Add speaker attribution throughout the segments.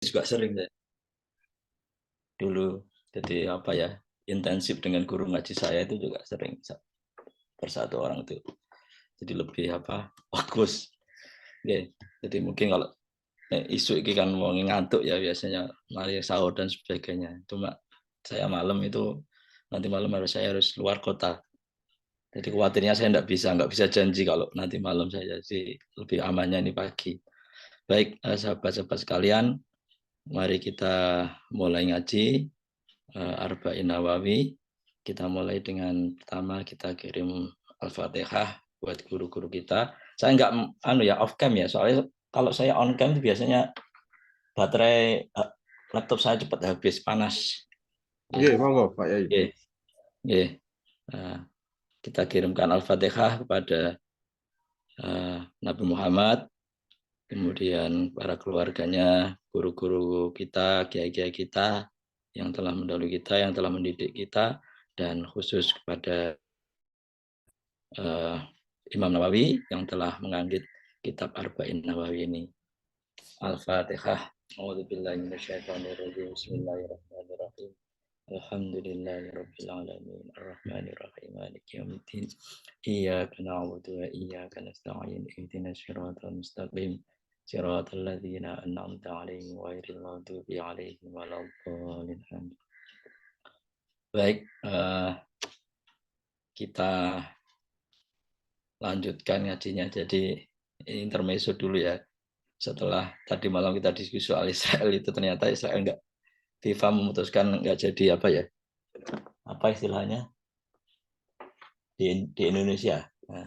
Speaker 1: juga sering saya dulu. Jadi apa ya, intensif dengan guru ngaji saya itu juga sering bersatu orang itu. Jadi lebih apa, fokus. Oke. Jadi mungkin kalau isu ini kan mau ngantuk ya biasanya mari sahur dan sebagainya. Cuma saya malam itu nanti malam saya harus luar kota. Jadi khawatirnya saya nggak bisa janji kalau nanti malam saya, jadi lebih amannya ini pagi. Baik, sahabat-sahabat sekalian, mari kita mulai ngaji Arba'in Nawawi. Kita mulai dengan pertama kita kirim Al-Fatihah buat guru-guru kita. Saya nggak off cam ya, soalnya kalau saya on cam itu biasanya baterai laptop saya cepat habis, panas.
Speaker 2: Oke, monggo Pak Yai.
Speaker 1: Oke. Oke. Kita kirimkan Al-Fatihah kepada Nabi Muhammad, kemudian para keluarganya, guru-guru kita, kiai-kiai kita yang telah mendahului kita, yang telah mendidik kita, dan khusus kepada Imam Nawawi yang telah mengangkat kitab Arba'in Nawawi ini. Al-Fatihah. A'udzubillahi minasyaitonirrajim. Bismillahirrahmanirrahim. Alhamdulillahirabbil alamin arrahmanir rahim maliki yaumiddin iyyaka na'budu wa iyyaka nasta'in ihdinas siratal mustaqim siratal ladzina an'amta 'alaihim ghairil maghdubi 'alaihim waladdallin. Baik, kita lanjutkan ngajinya. Jadi intermezzo dulu ya. Setelah tadi malam kita diskusi soal Israel, itu ternyata Israel enggak, FIFA memutuskan enggak jadi apa ya? Apa istilahnya? Di Indonesia. Nah.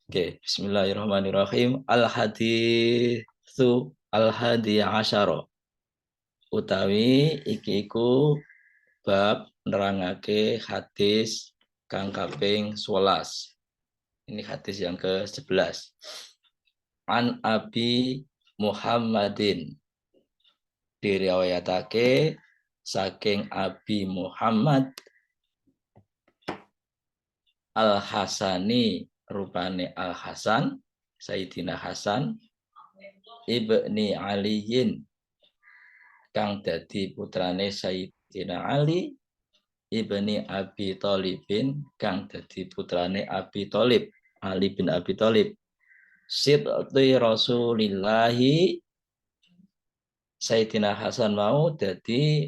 Speaker 1: Oke, bismillahirrahmanirrahim. Al-haditsu al-hadi asyara. Utawi iki iku bab nerangake hadis kang kaping 11. Ini hadis yang ke-11. An Abi Muhammadin, diriwayatake saking Abi Muhammad Al-Hasani, rupane Al-Hasan, Sayyidina Hasan ibni Aliyin, kang dadi putrane Sayyidina Ali ibni Abi Thalibin, kang dadi putrane Abi Thalib, Ali bin Abi Thalib. Sibti Rasulillahi, Sayyidina Hasan mau dadi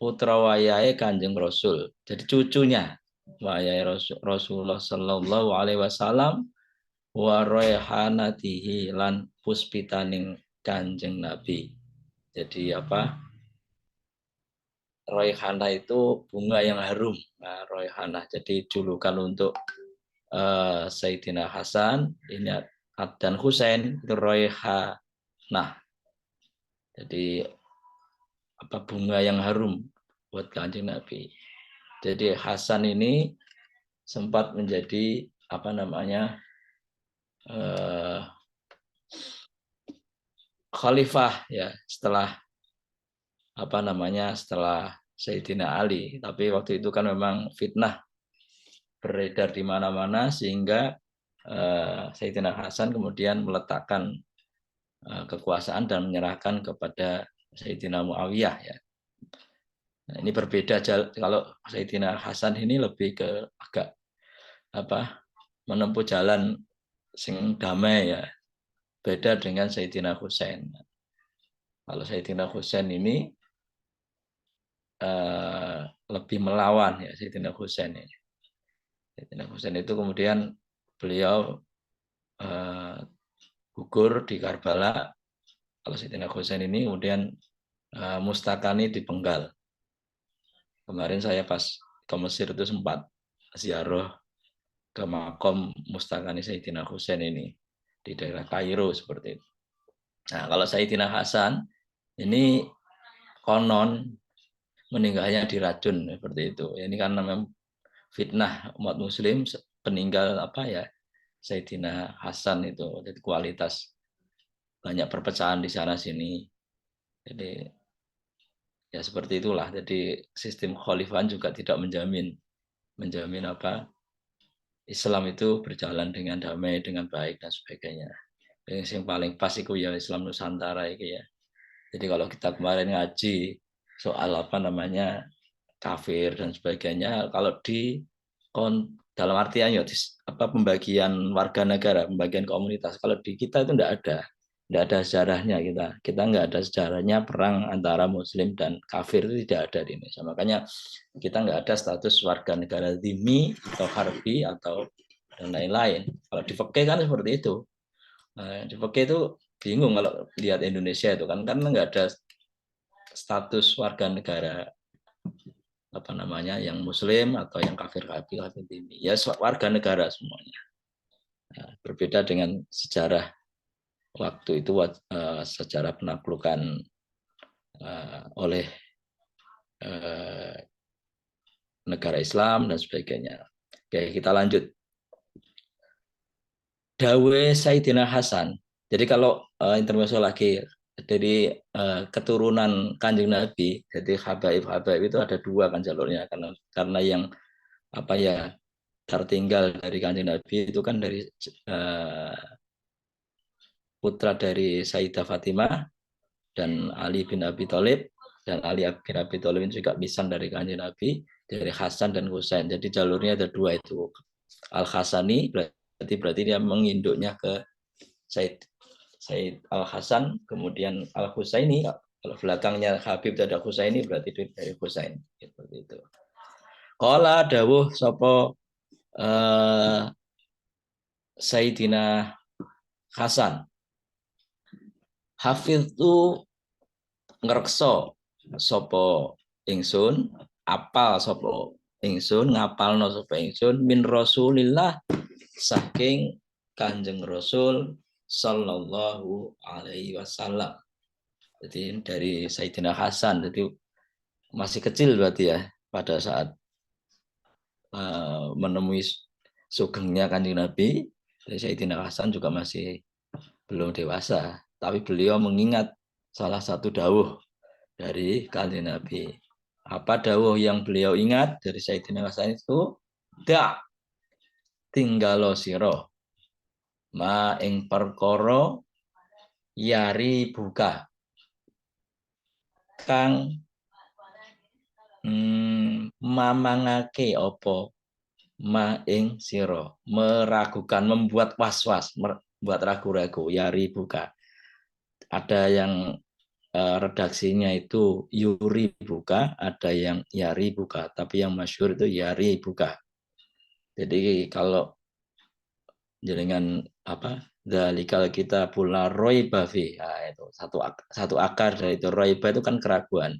Speaker 1: putra wayahe Kanjeng Rasul, jadi cucunya wayahe Rasulullah sallallahu alaihi wasallam, wa raihanatihi, lan puspitaning Kanjeng Nabi. Jadi apa? Raihanah itu bunga yang harum. Nah, raihanah jadi julukan untuk Sayyidina Hasan ini dan Husain itu raihanah. Jadi apa, bunga yang harum buat Kanjeng Nabi. Jadi Hasan ini sempat menjadi apa namanya khalifah ya setelah apa namanya setelah Sayyidina Ali. Tapi waktu itu kan memang fitnah beredar di mana-mana sehingga Sayyidina Hasan kemudian meletakkan kekuasaan dan menyerahkan kepada Sayyidina Muawiyah ya. Nah, ini berbeda kalau Sayyidina Hasan ini lebih ke agak apa menempuh jalan sing damai ya. Beda dengan Sayyidina Husain. Kalau Sayyidina Husain ini lebih melawan ya Sayyidina Husain ini. Sayyidina Husain itu kemudian beliau gugur di Karbala. Kalau Sayyidina Husain ini kemudian mustakani di Penggal. Kemarin saya pas ke Mesir itu sempat ziarah ke makom mustakani Sayyidina Husain ini di daerah Kairo seperti itu. Nah, kalau Sayyidina Hasan ini konon meninggalnya diracun seperti itu. Ini kan namanya fitnah umat muslim peninggal apa ya Sayyidina Hasan itu. Jadi kualitas banyak perpecahan di sana sini. Jadi ya seperti itulah. Jadi sistem khalifahan juga tidak menjamin apa Islam itu berjalan dengan damai, dengan baik dan sebagainya. Yang paling pas itu ya Islam Nusantara itu ya. Jadi kalau kita kemarin ngaji soal apa namanya kafir dan sebagainya, kalau dalam artian ya pembagian warga negara, pembagian komunitas, kalau di kita itu tidak ada sejarahnya kita nggak ada sejarahnya perang antara Muslim dan kafir itu tidak ada di Indonesia. Makanya kita nggak ada status warga negara dhimmi atau harbi atau dan lain-lain. Kalau di fikih kan seperti itu. Nah, di fikih itu bingung kalau lihat Indonesia itu kan karena nggak ada status warga negara apa namanya yang Muslim atau yang kafir ini ya warga negara semuanya. Nah, berbeda dengan sejarah waktu itu sejarah penaklukan oleh negara Islam dan sebagainya. Oke, kita lanjut. Dawe Sayyidina Hasan. Jadi kalau intermezzo lagi dari keturunan Kanjeng Nabi, jadi habaib itu ada dua kan jalurnya karena yang apa ya tertinggal dari Kanjeng Nabi itu kan dari putra dari Sayyidah Fatimah dan Ali bin Abi Thalib, dan Ali bin Abi Thalib juga pisan dari Kanjeng Nabi dari Hasan dan Husain. Jadi jalurnya ada dua itu. Al Hasani berarti dia menginduknya ke Said Al Hasan, kemudian Al Husaini. Kalau belakangnya Habib ada Husaini berarti dari Husain seperti itu. Qala dawuh sapa Sayyidina Hasan. Hafiz tu ngrekso sapa ingsun, apal sapa ingsun, ngapalno sapa ingsun min Rasulillah saking Kanjeng Rasul sallallahu alaihi wasallam. Jadi dari Sayyidina Hasan, jadi masih kecil berarti ya pada saat menemui sugengnya Kanjeng Nabi. Dari Sayyidina Hasan juga masih belum dewasa, tapi beliau mengingat salah satu dawuh dari Kanjeng Nabi. Apa dawuh yang beliau ingat dari Sayyidina Hasan itu? Da tinggalo siro ma ing perkara yari buka kang mamangake opo ma ing siro, meragukan, membuat was-was, membuat ragu-ragu, yari buka. Ada yang redaksinya itu yuri buka, ada yang yari buka, tapi yang masyhur itu yari buka. Jadi kalau jaringan apa dalikal kita pula roiba fi, nah, itu satu akar dari itu roiba itu kan keraguan.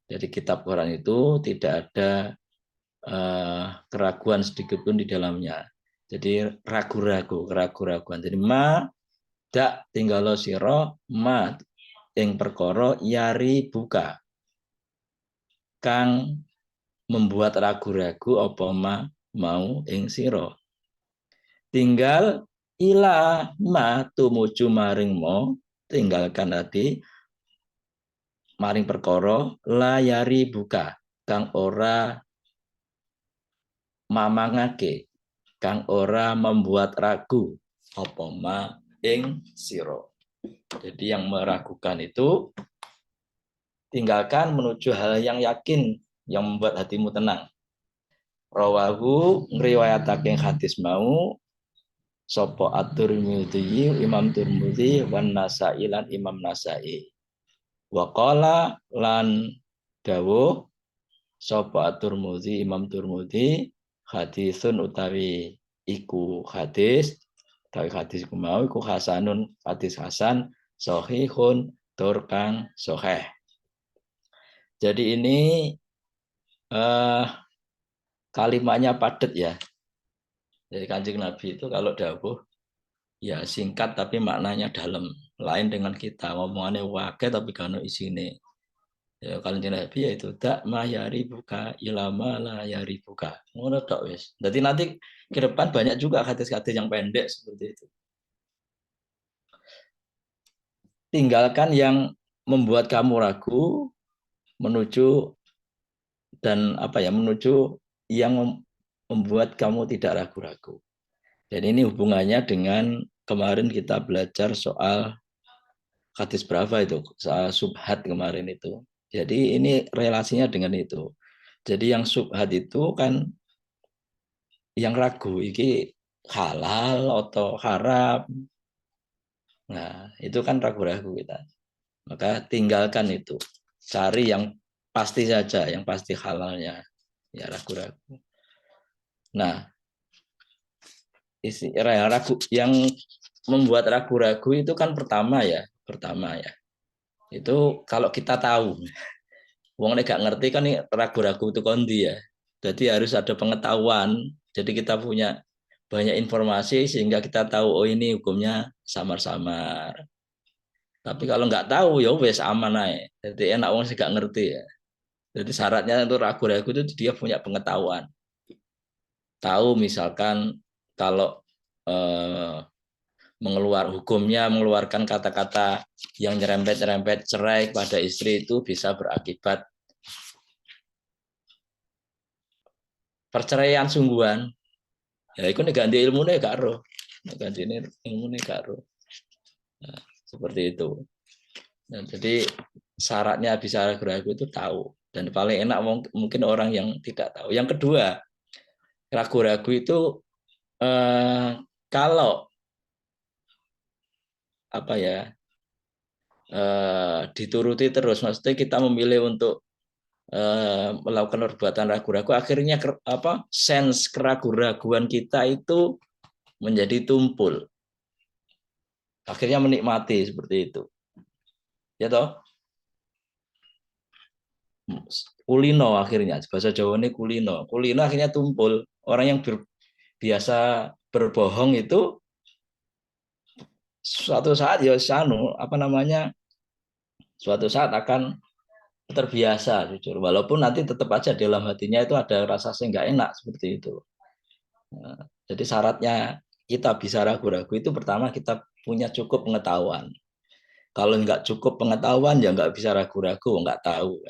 Speaker 1: Jadi kitab Quran itu tidak ada keraguan sedikit pun di dalamnya. Jadi keraguan. Jadi ma dak tinggalo siro ma ing perkara yari buka kang membuat ragu-ragu apa mau ing siro. Tinggal ila ma tumuju maring mo, tinggalkan tadi maring perkara layari buka kang ora mamangake, kang ora membuat ragu apa ma ing siro. Jadi yang meragukan itu tinggalkan menuju hal yang yakin yang membuat hatimu tenang. Rawahu ngriwayatake hadis mau sapa at-Tirmidzi, Imam Tirmidzi wan Nasa'i lan Imam Nasa'i. Wa qala lan dawuh sapa at-Tirmidzi, Imam Tirmidzi, hadisun utawi iku hadis iku mau iku hasanun, hadis hasan sahihun tur kang sahih. Jadi ini kalimatnya padat ya. Jadi Kanjeng Nabi itu kalau dawuh ya singkat tapi maknanya dalam. Lain dengan kita ngomongannya wakil tapi kan isine. Ya Kanjeng Nabi ya itu tak mayari buka ilama la yari buka. Ngono tok wis. Jadi nanti ke depan banyak juga hadis-hadis yang pendek seperti itu. Tinggalkan yang membuat kamu ragu menuju menuju yang membuat kamu tidak ragu-ragu. Dan ini hubungannya dengan kemarin kita belajar soal hadis berapa itu subhat kemarin itu. Jadi ini relasinya dengan itu. Jadi yang subhat itu kan yang ragu iki halal atau haram. Nah, itu kan ragu-ragu kita. Maka tinggalkan itu. Cari yang pasti saja, yang pasti halalnya. Ya ragu-ragu. Nah, ragu yang membuat ragu-ragu itu kan pertama ya. Itu kalau kita tahu. Wong nek gak ngerti kan nih ragu-ragu itu kondi ya. Jadi harus ada pengetahuan. Jadi kita punya banyak informasi sehingga kita tahu oh ini hukumnya samar-samar. Tapi kalau nggak tahu ya wes aman aja. Jadi enak wong sih gak ngerti ya. Jadi syaratnya untuk ragu-ragu itu dia punya pengetahuan. Tahu misalkan kalau eh, mengeluarkan kata-kata yang nyerempet-nyerempet cerai pada istri itu bisa berakibat perceraian sungguhan. Ya itu nek ganti ilmune gak ero. Nek ganti ilmune gak ero. Nah, seperti itu. Nah, jadi syaratnya bisa ragu-ragu itu tahu. Dan paling enak mungkin orang yang tidak tahu. Yang kedua, ragu-ragu itu kalau apa ya dituruti terus, maksudnya kita memilih untuk melakukan perbuatan ragu-ragu, akhirnya sense keraguan-raguan kita itu menjadi tumpul. Akhirnya menikmati seperti itu. Ya toh? Kulino akhirnya bahasa Jawa ini kulino akhirnya tumpul. Orang yang biasa berbohong itu suatu saat ya suatu saat akan terbiasa jujur, walaupun nanti tetap aja di dalam hatinya itu ada rasa nggak enak seperti itu. Nah, jadi syaratnya kita bisa ragu-ragu itu pertama kita punya cukup pengetahuan. Kalau nggak cukup pengetahuan ya nggak bisa ragu-ragu, nggak tahu.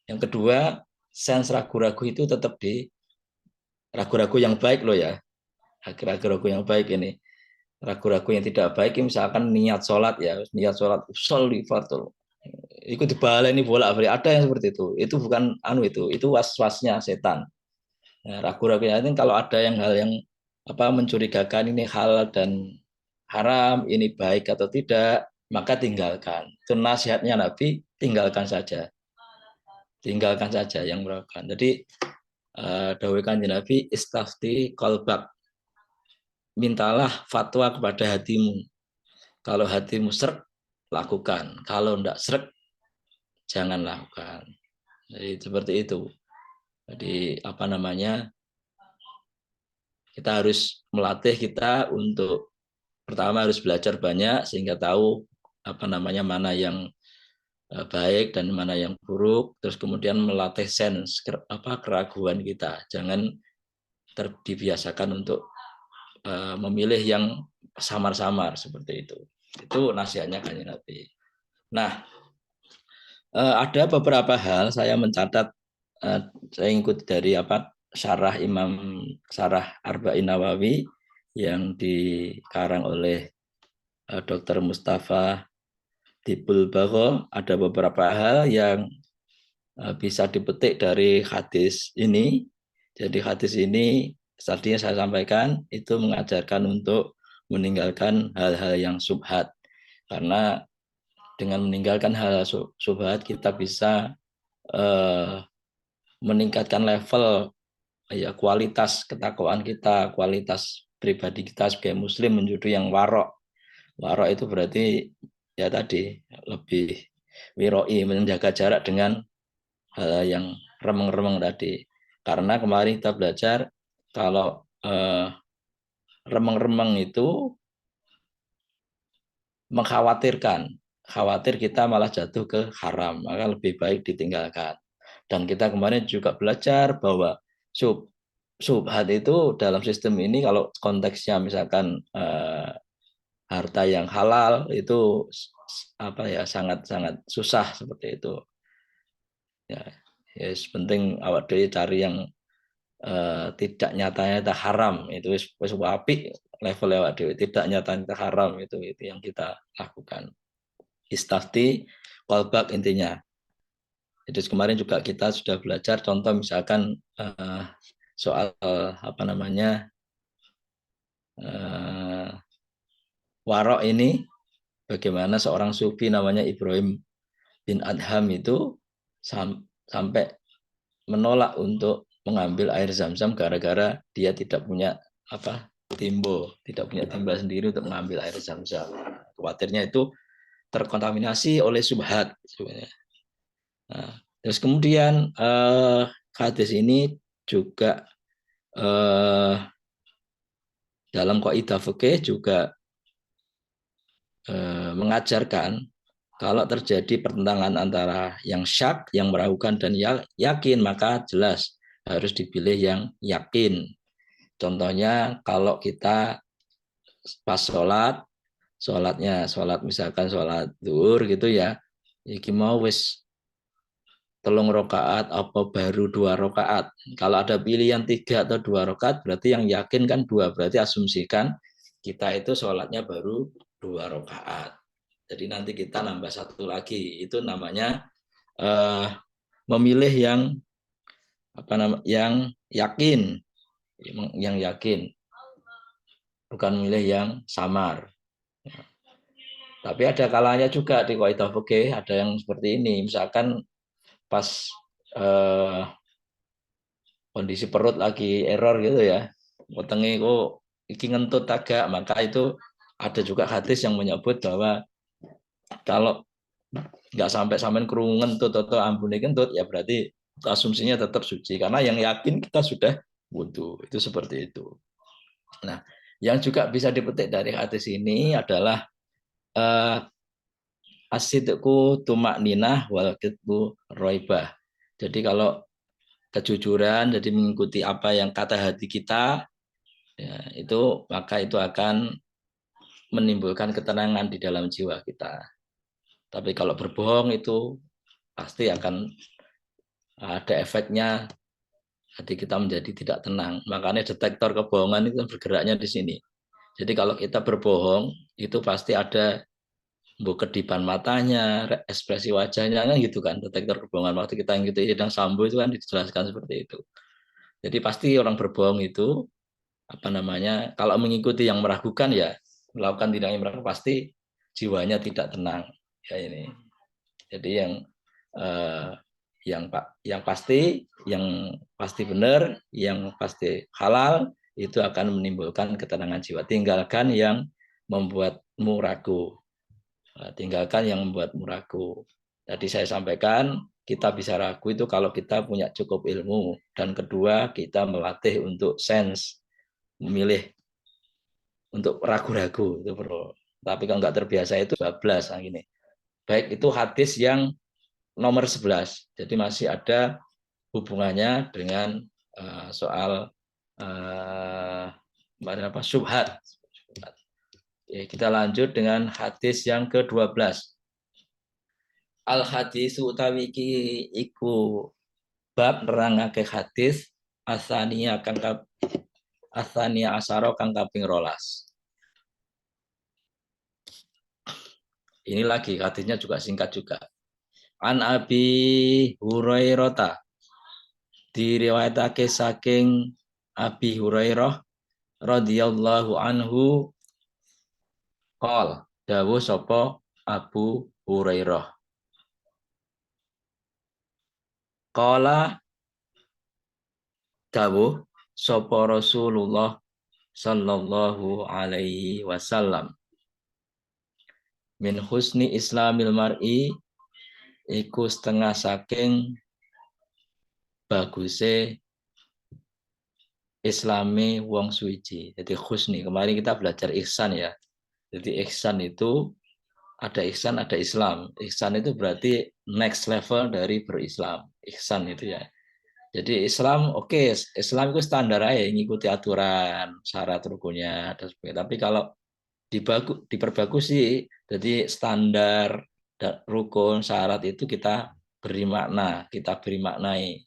Speaker 1: Yang kedua, sense ragu-ragu itu tetap di ragu-ragu yang baik loh ya. Ragu-ragu yang baik ini. Ragu-ragu yang tidak baik misalkan niat sholat ya, niat sholat usul di fartul. Ikut dibaleni bolak-balik, ada yang seperti itu bukan itu was-wasnya setan. Nah, ragu-ragunya itu kalau ada hal yang mencurigakan ini halal dan haram, ini baik atau tidak, maka tinggalkan. Itu nasihatnya Nabi, tinggalkan saja yang melakukan. Jadi dawuh Kanjeng Nabi istafti qalbak, mintalah fatwa kepada hatimu. Kalau hatimu srek, lakukan. Kalau tidak srek, jangan lakukan. Jadi seperti itu. Jadi kita harus melatih kita untuk pertama harus belajar banyak sehingga tahu mana yang baik dan mana yang buruk. Terus kemudian melatih sense keraguan kita. Jangan terbiasakan untuk memilih yang samar-samar seperti itu. Itu nasihatnya Kanjeng Nabi. Nah, ada beberapa hal saya mencatat, saya ikut dari Syarah Arba'in Nawawi yang dikarang oleh Dr. Mustafa Tibul Bagho. Ada beberapa hal yang bisa dipetik dari hadis ini. Jadi hadis ini tadi saya sampaikan itu mengajarkan untuk meninggalkan hal-hal yang subhat. Karena dengan meninggalkan hal subhat kita bisa meningkatkan level kualitas ketakwaan kita, kualitas pribadi kita sebagai muslim menuju yang warok. Warok itu berarti ya tadi lebih wiroi, menjaga jarak dengan hal yang remeng-remeng tadi. Karena kemarin kita belajar kalau remeng-remeng itu mengkhawatirkan, khawatir kita malah jatuh ke haram, maka lebih baik ditinggalkan. Dan kita kemarin juga belajar bahwa subhat itu dalam sistem ini kalau konteksnya misalkan harta yang halal itu sangat-sangat susah seperti itu. Ya, penting awak dhewe cari yang tidak nyata-nyata haram itu wis apik level awak dhewe, tidak nyata-nyata haram itu yang kita lakukan. Istafti qalbak intinya. Jadi kemarin juga kita sudah belajar contoh misalkan soal apa namanya warok ini, bagaimana seorang sufi namanya Ibrahim bin Adham itu sampai menolak untuk mengambil air zam-zam gara-gara dia tidak punya tidak punya timba sendiri untuk mengambil air zam-zam. Khawatirnya itu terkontaminasi oleh subhat sebenarnya. Nah, terus kemudian hadis ini juga dalam kaidah fikih juga mengajarkan kalau terjadi pertentangan antara yang syak, yang meragukan dan yakin, maka jelas harus dipilih yang yakin. Contohnya kalau kita pas sholat misalkan sholat zuhur gitu ya, iki mau wis 3 rakaat apa baru 2 rakaat. Kalau ada pilihan 3 atau 2 rakaat, berarti yang yakin kan 2, berarti asumsikan kita itu sholatnya baru 2 rakaat. Jadi nanti kita nambah 1 lagi. Itu namanya memilih yang yakin, bukan memilih yang samar. Tapi ada kalanya juga di kaidah fikih ada yang seperti ini. Misalkan pas kondisi perut lagi error gitu ya, wetenge kok iki ngentut agak, maka itu ada juga hadis yang menyebut bahwa kalau nggak sampai sampean krungu ngentut atau ambune kentut, ya berarti asumsinya tetap suci karena yang yakin kita sudah wudu. Itu seperti itu. Nah, yang juga bisa dipetik dari hadis ini adalah asidku tumak ninah wal kitbu roibah. Jadi kalau kejujuran, jadi mengikuti apa yang kata hati kita, ya, maka itu akan menimbulkan ketenangan di dalam jiwa kita. Tapi kalau berbohong itu pasti akan ada efeknya, hati kita menjadi tidak tenang. Makanya detektor kebohongan itu bergeraknya di sini. Jadi kalau kita berbohong itu pasti ada kedipan matanya, ekspresi wajahnya kan gitu kan, detektor kebohongan waktu kita yang gitu sedang sambo itu kan dijelaskan seperti itu. Jadi pasti orang berbohong itu kalau mengikuti yang meragukan ya melakukan tindak yang meragukan pasti jiwanya tidak tenang ya ini. Jadi yang pasti benar, yang pasti halal itu akan menimbulkan ketenangan jiwa. Tinggalkan yang membuatmu ragu. Tinggalkan yang membuatmu ragu. Tadi saya sampaikan kita bisa ragu itu kalau kita punya cukup ilmu dan kedua kita melatih untuk sense, memilih untuk ragu-ragu itu perlu. Tapi kalau nggak terbiasa itu 12 gini. Baik itu hadis yang nomor 11. Jadi masih ada hubungannya dengan soal syubhat. Kita lanjut dengan hadis yang ke-12. Al hadis utawi iki iku bab nerangake hadis asania asaro kang kaping 12. Ini lagi hadisnya juga singkat juga. An Abi Hurairah, diriwayatake saking Abi Hurairah radhiyallahu anhu qol dawuh sapa Abu Hurairah qala dawuh sapa Rasulullah sallallahu alaihi wasallam min husni islamil mar'i iku setengah saking baguse islami wong suci. Jadi husni, kemarin kita belajar ihsan ya. Jadi ihsan itu ada ihsan, ada Islam. Ihsan itu berarti next level dari berislam. Ihsan itu ya. Jadi Islam, oke, Islam itu standar aja, ngikuti aturan, syarat rukunnya, dan sebagainya. Tapi kalau diperbagus sih, jadi standar rukun syarat itu kita beri maknai,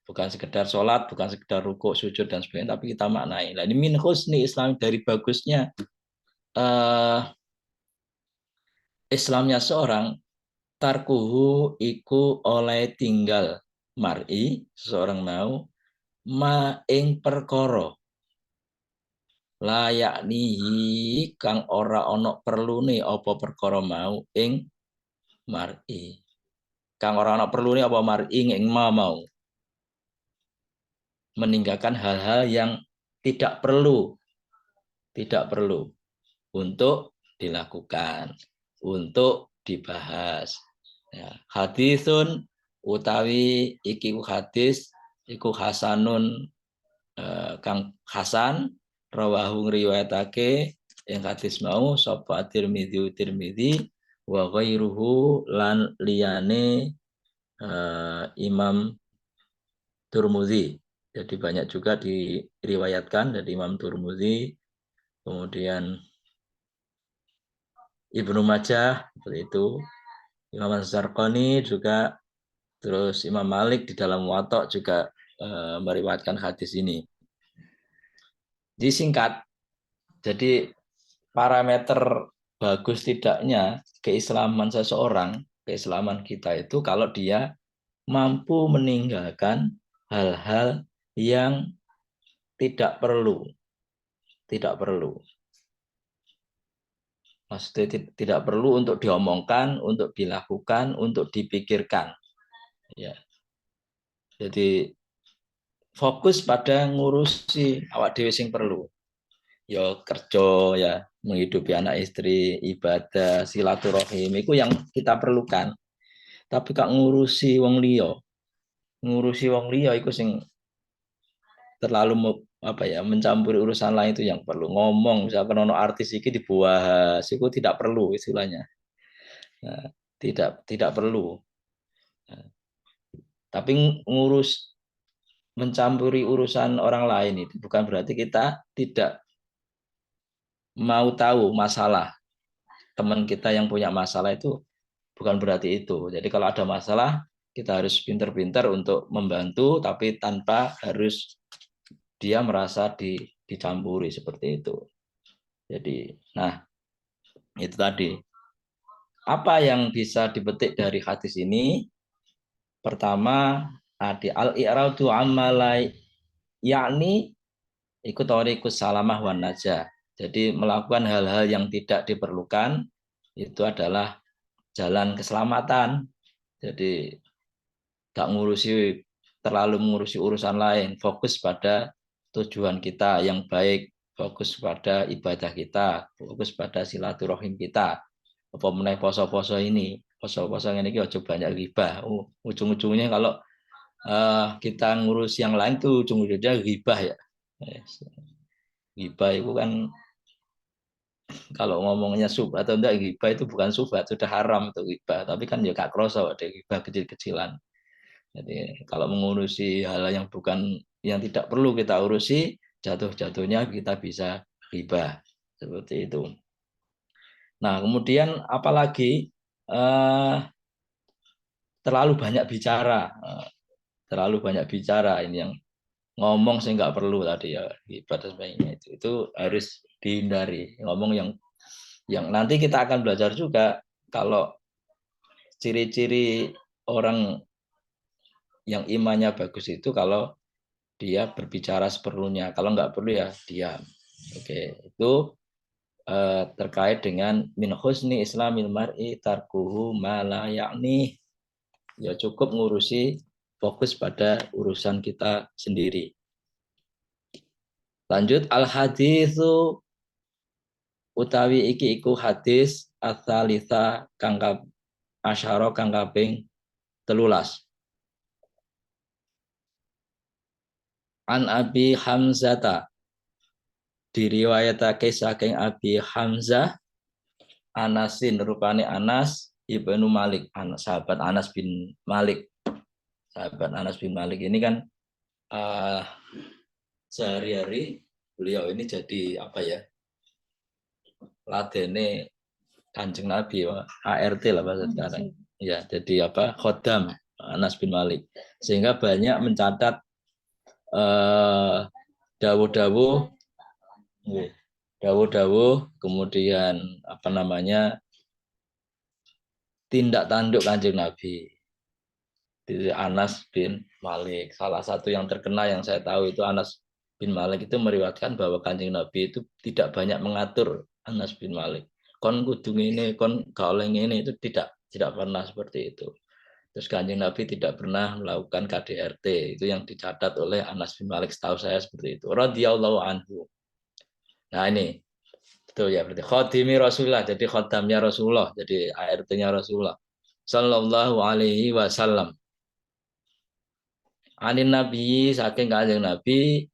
Speaker 1: bukan sekedar sholat, bukan sekedar rukuk sujud dan sebagainya, tapi kita maknai. Nah, ini min husni Islam, dari bagusnya Islamnya seorang, tarkuhu iku oleh tinggal mar'i, seseorang mau ma ing perkara layak nihi kang ora ana perlune apa perkara mau ing mar'i. Kang ora ana perlune apa mar'i ing mau meninggalkan hal-hal yang tidak perlu untuk dilakukan, untuk dibahas. Ya, hadisun utawi iki hadis iku hasanun kang hasan rawahu ngriwayatake yang hadis mau sapa Tirmidzi wa ghairuhu lan liyane Imam Turmudi. Jadi banyak juga diriwayatkan dari Imam Turmudi, kemudian Ibnu Majah seperti itu, Imam Az-Zarqani juga, terus Imam Malik di dalam Muwatta juga meriwayatkan hadis ini. Disingkat, jadi parameter bagus tidaknya keislaman seseorang, keislaman kita itu kalau dia mampu meninggalkan hal-hal yang tidak perlu. Maksudnya tidak perlu untuk diomongkan, untuk dilakukan, untuk dipikirkan. Ya. Jadi fokus pada ngurusi awak dhewe sing perlu. Ya kerja, ya menghidupi anak istri, ibadah, silaturahim itu yang kita perlukan. Tapi kak ngurusi wong liya itu sing terlalu mencampuri urusan lain itu yang perlu. Ngomong misalkan ono artis iki dibahas, itu tidak perlu istilahnya. Nah, tidak perlu. Nah, tapi mencampuri urusan orang lain itu bukan berarti kita tidak mau tahu masalah teman kita yang punya masalah, itu bukan berarti itu. Jadi kalau ada masalah kita harus pintar-pintar untuk membantu, tapi tanpa harus dia merasa dicampuri seperti itu. Jadi, nah itu tadi. Apa yang bisa dipetik dari hadis ini? Pertama, al-i'radu ammalai yakni ikut tariqus salamah wan najah. Jadi melakukan hal-hal yang tidak diperlukan itu adalah jalan keselamatan. Jadi gak terlalu mengurusi urusan lain, fokus pada tujuan kita yang baik, fokus pada ibadah kita, fokus pada silaturahim kita. Apa meneh poso-poso ini, poso-poso ini aja banyak ghibah. Ujung-ujungnya kalau kita ngurus yang lain tuh ujung-ujungnya ghibah ya. Ghibah itu kan kalau ngomongnya subhat atau enggak, ghibah itu bukan subhat, sudah haram itu ghibah. Tapi kan ya gak kroso ada ghibah kecil-kecilan. Jadi kalau mengurusi hal yang tidak perlu kita urusi, jatuh-jatuhnya kita bisa ghibah seperti itu. Nah, kemudian apalagi terlalu banyak bicara, ini yang ngomong sih nggak perlu tadi ya, ghibah dan sebagainya itu harus dihindari. Ngomong yang nanti kita akan belajar juga kalau ciri-ciri orang yang imannya bagus itu kalau dia berbicara seperlunya, kalau nggak perlu ya diam. Oke, itu terkait dengan min husni islamil mar'i tarkuhu ma la ya'ni. Ya cukup ngurusi, fokus pada urusan kita sendiri. Lanjut, al haditsu utawi iki iku hadis ats-tsalitsa kang asyara kang kaping 13. An Abi Hamzata, diriwayatake saking Abi Hamzah Anasin, rupane Anas ibnu Malik, sahabat Anas bin Malik. Sahabat Anas bin Malik ini kan sehari-hari beliau ini jadi apa ya, ladene Kanjeng Nabi, ART lah bahasa sekarang. Ya, jadi apa? Khodam Anas bin Malik. Sehingga banyak mencatat dawuh-dawuh, kemudian apa namanya, tindak tanduk Kanjeng Nabi. Di Anas bin Malik. Salah satu yang terkenal yang saya tahu itu Anas bin Malik itu meriwayatkan bahwa Kanjeng Nabi itu tidak banyak mengatur Anas bin Malik. Kon kudung ini, kon gaoleng ini itu tidak pernah seperti itu. Terus Kanjeng Nabi tidak pernah melakukan KDRT. Itu yang dicatat oleh Anas bin Malik, setahu saya seperti itu. Radhiyallahu anhu. Nah ini betul ya, berarti khodimi Rasulullah, jadi khodamnya Rasulullah, jadi ART-nya Rasulullah Sallallahu Alaihi Wasallam. Anin Nabi, saking Kanjeng Nabi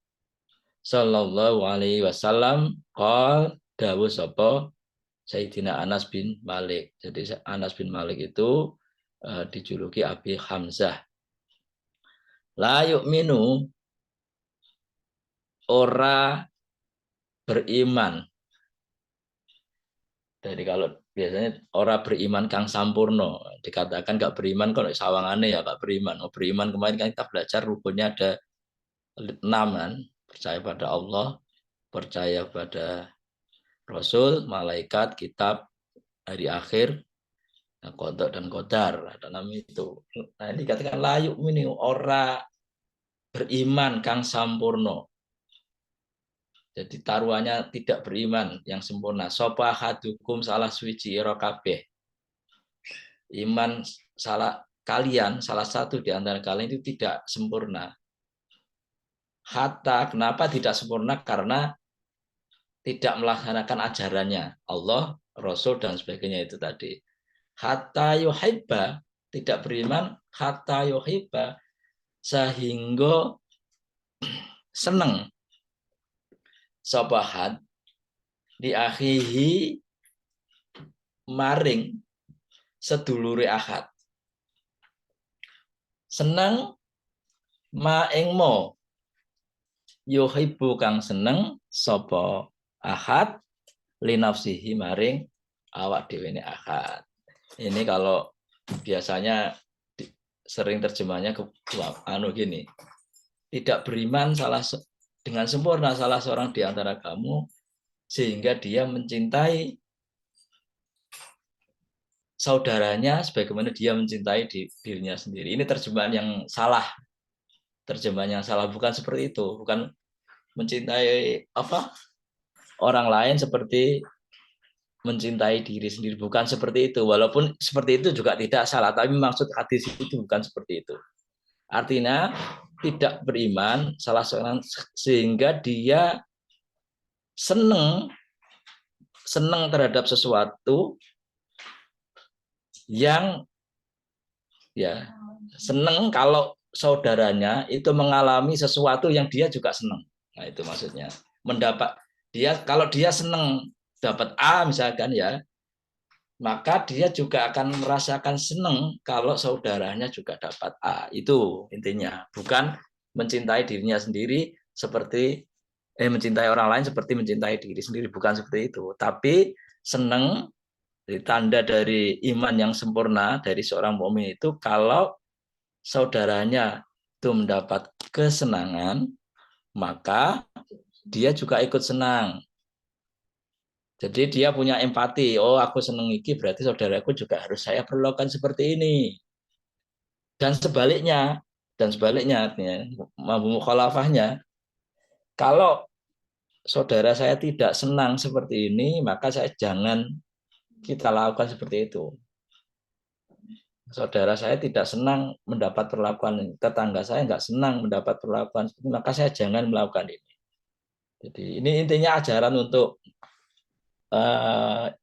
Speaker 1: Sallallahu Alaihi Wasallam qol dawuh sapa Sayyidina Anas bin Malik. Jadi Anas bin Malik itu dijuluki Abi Hamzah. La yu'minu, ora beriman. Jadi kalau biasanya orang beriman kang sampurno, dikatakan gak beriman kalau sawangane ya gak beriman. Oh, beriman kemarin kan kita belajar rukunnya ada 6 kan, percaya pada Allah, percaya pada Rasul, malaikat, kitab, hari akhir, qada dan qadar, ada 6 itu. Nah ini dikatakan layuk ini ora beriman kang sampurno. Jadi taruhannya tidak beriman yang sempurna. Sopa hadukum salah suci ira kabeh. Iman salah kalian, salah satu di antara kalian itu tidak sempurna. Hatta, kenapa tidak sempurna? Karena tidak melaksanakan ajarannya Allah, Rasul dan sebagainya itu tadi. Hatta yuhibba, tidak beriman, hatta yuhibba, sehingga seneng sopahat di akhihi maring sedulure ahad. Seneng ma ing mo yuhibbu kang seneng sapa ahad linafsihi maring awak dhewe ne ahad. Ini kalau biasanya sering terjemahnya ke gini. Tidak beriman dengan sempurna salah seorang di antara kamu sehingga dia mencintai saudaranya sebagaimana dia mencintai dirinya sendiri. Ini terjemahan yang salah. Terjemahan yang salah, bukan seperti itu, bukan mencintai orang lain seperti mencintai diri sendiri, bukan seperti itu. Walaupun seperti itu juga tidak salah, tapi maksud hadis itu bukan seperti itu. Artinya tidak beriman salah seorang sehingga dia senang terhadap sesuatu yang ya senang kalau saudaranya itu mengalami sesuatu yang dia juga senang. Nah itu maksudnya mendapat dia, kalau dia senang dapat A misalkan ya, maka dia juga akan merasakan senang kalau saudaranya juga dapat A. Itu intinya, bukan mencintai dirinya sendiri seperti mencintai orang lain seperti mencintai diri sendiri, bukan seperti itu. Tapi senang, tanda dari iman yang sempurna dari seorang mukmin itu kalau saudaranya itu mendapat kesenangan, maka dia juga ikut senang. Jadi dia punya empati. Oh, aku senang iki, berarti saudaraku juga harus saya perlakukan seperti ini. Dan sebaliknya, mukhalafahnya, kalau saudara saya tidak senang seperti ini, maka saya jangan kita lakukan seperti itu. Saudara saya tidak senang mendapat perlakuan, tetangga saya nggak senang mendapat perlakuan seperti ini, maka saya jangan melakukan ini. Jadi ini intinya ajaran untuk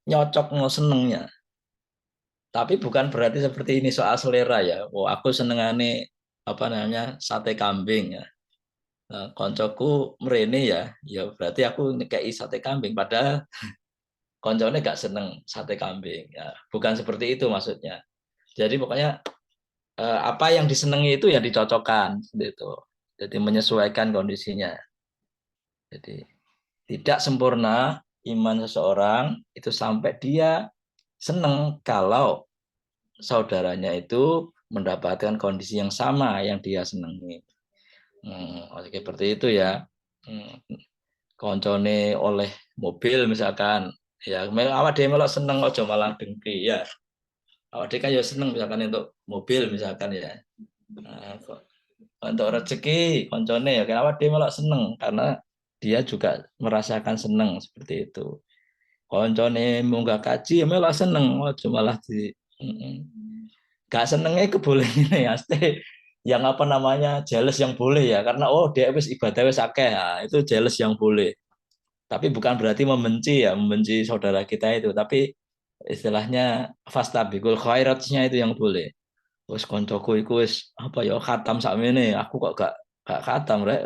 Speaker 1: nyocok senengnya. Tapi bukan berarti seperti ini soal selera ya. Oh, aku senengane sate kambing ya. Nah, koncoku merene ya berarti aku ngekei sate kambing. Padahal koncone gak seneng sate kambing. Ya, bukan seperti itu maksudnya. Jadi pokoknya apa yang disenangi itu ya dicocokkan gitu. Jadi menyesuaikan kondisinya. Jadi tidak sempurna iman seseorang itu sampai dia seneng kalau saudaranya itu mendapatkan kondisi yang sama yang dia senangi. Seperti itu ya. Koncone oleh mobil misalkan, ya awak dhewe melok seneng aja malah dengki ya. Awak dhewe kan ya seneng misalkan untuk mobil misalkan ya. Nah, kok untuk rezeki koncone ya kenapa dia malah seneng karena dia juga merasakan seneng seperti itu. Koncone munggah kaji ya malah seneng, oh malah di gak senengnya keboleh ini ya, yang apa namanya jealous yang boleh ya karena oh dia wis ibadah wis akeh ya, itu jealous yang boleh. Tapi bukan berarti membenci ya, membenci saudara kita itu, tapi istilahnya fastabiqul khairatnya itu yang boleh. Wis koncoku iku wis apa ya khatam sakmene, aku kok gak khatam rek.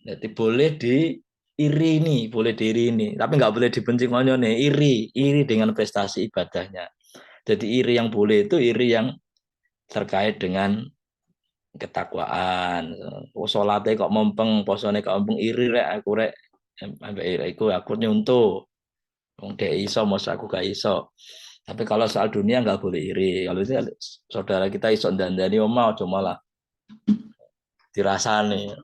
Speaker 1: Jadi boleh diirini, boleh diirini, tapi nggak boleh dibenci konyone, iri dengan prestasi ibadahnya. Jadi iri yang boleh itu iri yang terkait dengan ketakwaan. Oh, salate kok mempeng, posone kok mempeng, iri rek aku rek. Ambek iri aku nyuntuh. Wong dhek iso, mos aku gak iso. Tapi kalau soal dunia nggak boleh iri. Kalau itu saudara kita iso dandani omah aja malah dirasani.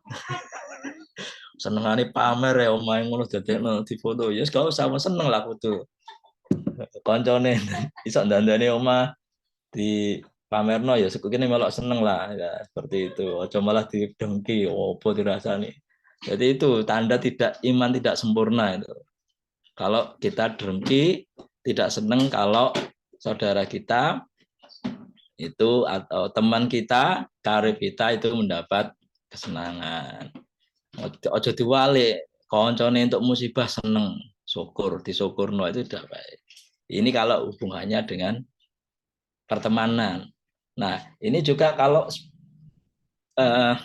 Speaker 1: Senengane pamer ya omahe ngono dadekno difoto. Ya gak usah seneng lah foto. Koncone iso dandani omah di pamerno ya sekene melok seneng lah ya, seperti itu. Aja malah didengki opo dirasani. Jadi itu tanda tidak iman tidak sempurna itu. Kalau kita dengki, tidak seneng kalau saudara kita itu atau teman kita, karib kita itu mendapat kesenangan. Ojo diwalik, koncone untuk musibah seneng, syukur, disyukurno itu tidak baik. Ini kalau hubungannya dengan pertemanan. Nah, ini juga kalau eh,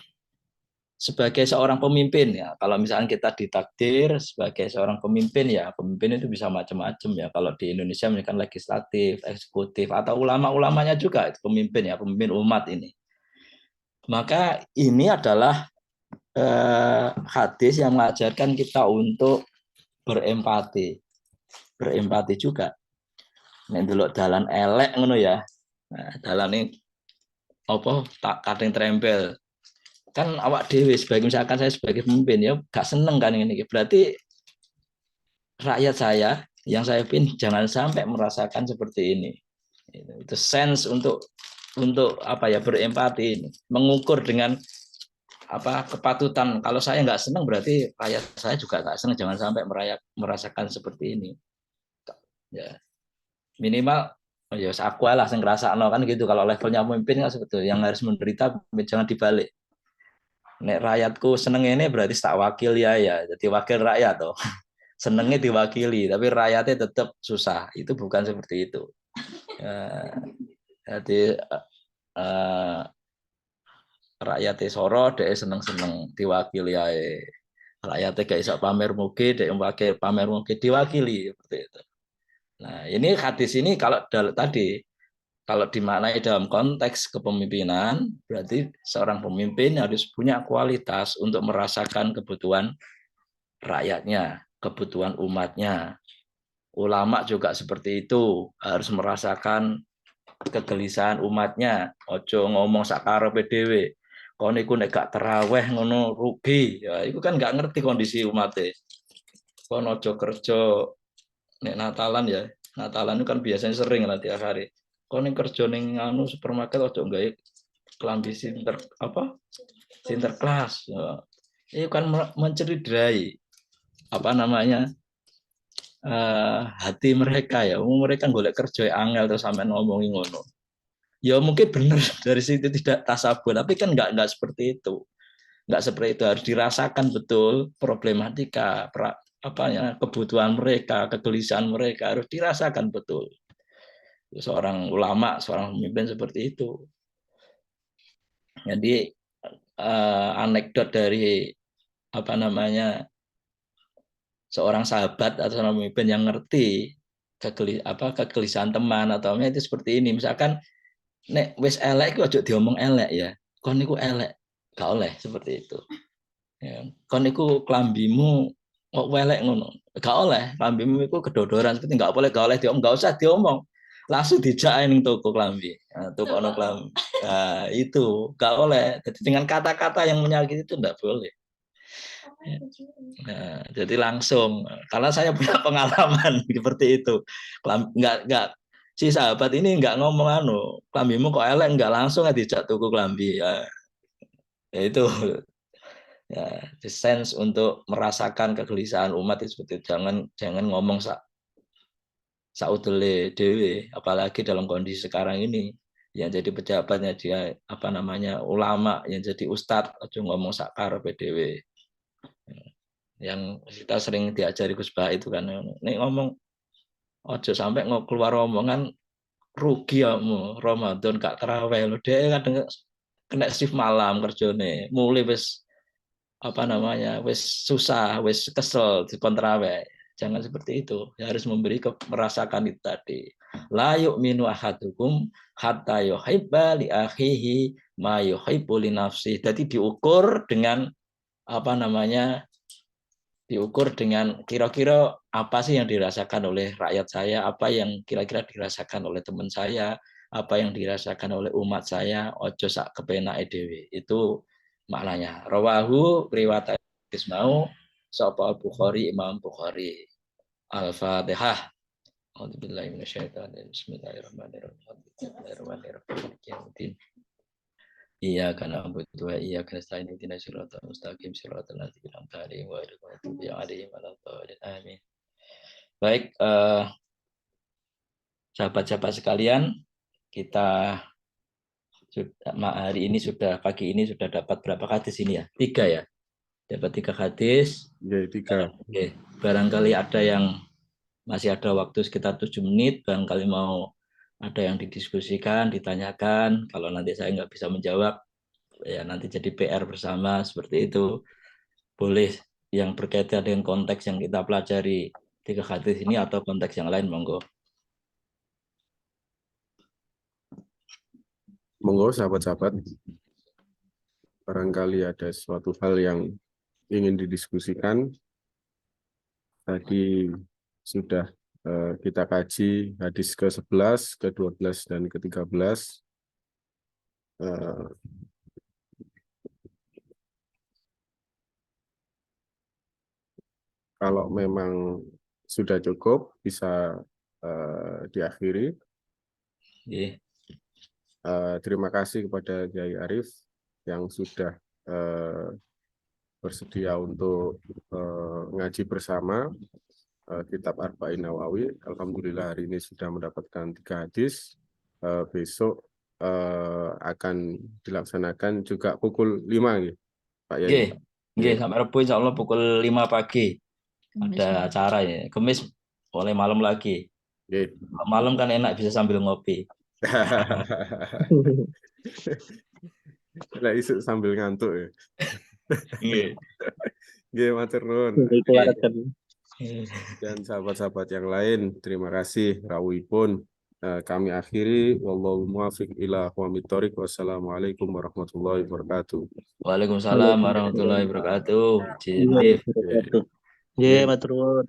Speaker 1: sebagai seorang pemimpin ya, kalau misalnya kita ditakdir sebagai seorang pemimpin ya, pemimpin itu bisa macam-macam ya. Kalau di Indonesia misalkan legislatif, eksekutif atau ulama-ulamanya juga itu pemimpin ya, pemimpin umat ini. Maka ini adalah hadis yang mengajarkan kita untuk berempati, berempati juga. Nek delok dalan elek ngono ya. Nah, dalan ini apa tak kadang trempel. Kan awak dewi sebagai misalkan saya sebagai pemimpin ya gak seneng kan ini. Berarti rakyat saya yang saya pimpin jangan sampai merasakan seperti ini. Itu sense untuk apa ya berempati ini, mengukur dengan apa kepatutan. Kalau saya nggak senang berarti rakyat saya juga nggak senang. Jangan sampai merasakan seperti ini. Ya minimal oh ya aku lah yang ngerasa kan gitu. Kalau levelnya pemimpin kan sebetulnya yang harus menderita jangan dibalik. Nek rakyatku seneng ini berarti tak wakil ya, jadi wakil rakyat toh. Senengnya diwakili, tapi rakyatnya tetap susah. Itu bukan seperti itu. Ya, jadi rakyatnya soro, dia seneng-seneng diwakili ya. Rakyatnya gak bisa pamer mugi, dia wakil pamer mugi diwakili seperti itu. Nah, ini hadis ini kalau tadi kalau dimaknai dalam konteks kepemimpinan, berarti seorang pemimpin harus punya kualitas untuk merasakan kebutuhan rakyatnya, kebutuhan umatnya. Ulama juga seperti itu, harus merasakan kegelisahan umatnya. Ojo ngomong sakarepe dhewe. Kon iku nek gak teraweh ngono rugi. Ya, itu kan gak ngerti kondisi umatnya. Kon ojo kerja nek Natalan ya. Natalan itu kan biasanya sering lah tiap hari. Kon ning kerja ning anu supermarket ojo gawe klambi sinter apa? Sinterklas. Ya. Itu kan mencederai apa namanya? Hati mereka ya. Mereka golek kerja angel terus sampai ngomongin ngono. Ya mungkin benar dari situ tidak tasabur, tapi kan nggak seperti itu, nggak seperti itu harus dirasakan betul problematika apa ya kebutuhan mereka, kegelisahan mereka harus dirasakan betul. Seorang ulama, seorang pemimpin seperti itu. Jadi anekdot dari apa namanya seorang sahabat atau seorang pemimpin yang ngerti kegelisahan teman atau itu seperti ini. Misalkan nek wis elek iku aja diomong elek ya. Kon niku elek, gak oleh seperti itu. Ya. Kon niku klambimu kok welek ngono. Gak oleh, klambimu iku kedodoran seperti gak oleh diomong, gak usah diomong. Langsung dijak ning toko klambi. Nah, toko ono klambi. Nah, itu gak oleh. Jadi dengan kata-kata yang menyakiti itu enggak boleh. Nah, jadi langsung karena saya punya pengalaman seperti itu. Nggak si sahabat ini nggak ngomong anu, klambimu kok elek, nggak langsung dijak tuku klambi. Ya itu ya, the sense untuk merasakan kegelisahan umat itu seperti itu. Jangan ngomong saudele dewe, apalagi dalam kondisi sekarang ini yang jadi pejabatnya dia apa namanya ulama, yang jadi ustadz aja ngomong sakar PDW. Yang kita sering diajari Gus Bah itu kan, nih ngomong ojo sampai keluar omongan rugi kamu Ramadan gak terawih lo, dia kadang kena shift malam kerjane mulai wis apa namanya wis susah wis kesel di kontraweh. Jangan seperti itu, ya, harus memberi merasakan itu tadi, la yu'minu ahadukum hatta yuhibba li akhihi ma yuhibbu li nafsi. Jadi diukur dengan apa namanya, diukur dengan kira-kira apa sih yang dirasakan oleh rakyat saya, apa yang kira-kira dirasakan oleh teman saya, apa yang dirasakan oleh umat saya, ojo sak kepenake dhewe. Itu maknanya. Rawahu riwayat mau sapa Bukhari, Imam Bukhari. Al-Fatihah. A'udzubillahi minasyaitonir Bismillahirrahmanirrahim. Bismillahirrahmanirrahim. Iyyaka na'budu wa iyyaka nasta'in ihdinas siratal mustaqim siratal ladzina an'amta 'alaihim ghairil maghdubi 'alaihim waladdallin. Amin. Baik, sahabat-sahabat sekalian, kita hari ini sudah pagi ini sudah dapat berapa hadis ini ya? 3 ya. Dapat 3 hadis.
Speaker 2: Ya, 3.
Speaker 1: Oke, barangkali ada yang masih ada waktu sekitar 7 menit, barangkali mau ada yang didiskusikan, ditanyakan. Kalau nanti saya nggak bisa menjawab, ya nanti jadi PR bersama seperti itu. Boleh yang berkaitan dengan konteks yang kita pelajari 3 hadis ini atau konteks yang lain, monggo.
Speaker 2: Monggo sahabat-sahabat. Barangkali ada suatu hal yang ingin didiskusikan. Tadi sudah kita kaji hadis ke-11, ke-12, dan ke-13. Kalau memang sudah cukup, bisa diakhiri.
Speaker 1: Yeah.
Speaker 2: Terima kasih kepada Kiai Arif yang sudah bersedia untuk ngaji bersama kitab Arba'in Nawawi. Alhamdulillah hari ini sudah mendapatkan 3 hadis. Besok akan dilaksanakan juga pukul 5 gitu, Pak Yai.
Speaker 1: Nggih, sampai Rabu insya Allah pukul 5 pagi. Ada acara ya. Kamis mulai malam lagi. Malam kan enak bisa sambil ngopi.
Speaker 2: Lah isu sambil ngantuk ya.
Speaker 1: Nggih.
Speaker 2: Nggih, matur nuwun. Dan sahabat-sahabat yang lain, terima kasih rawuhipun. Kami akhiri, wallahu muwaffiq ila aqwamit thoriq. Wassalamualaikum warahmatullahi wabarakatuh.
Speaker 1: Waalaikumsalam warahmatullahi wabarakatuh.
Speaker 3: Nggih, matur nuwun.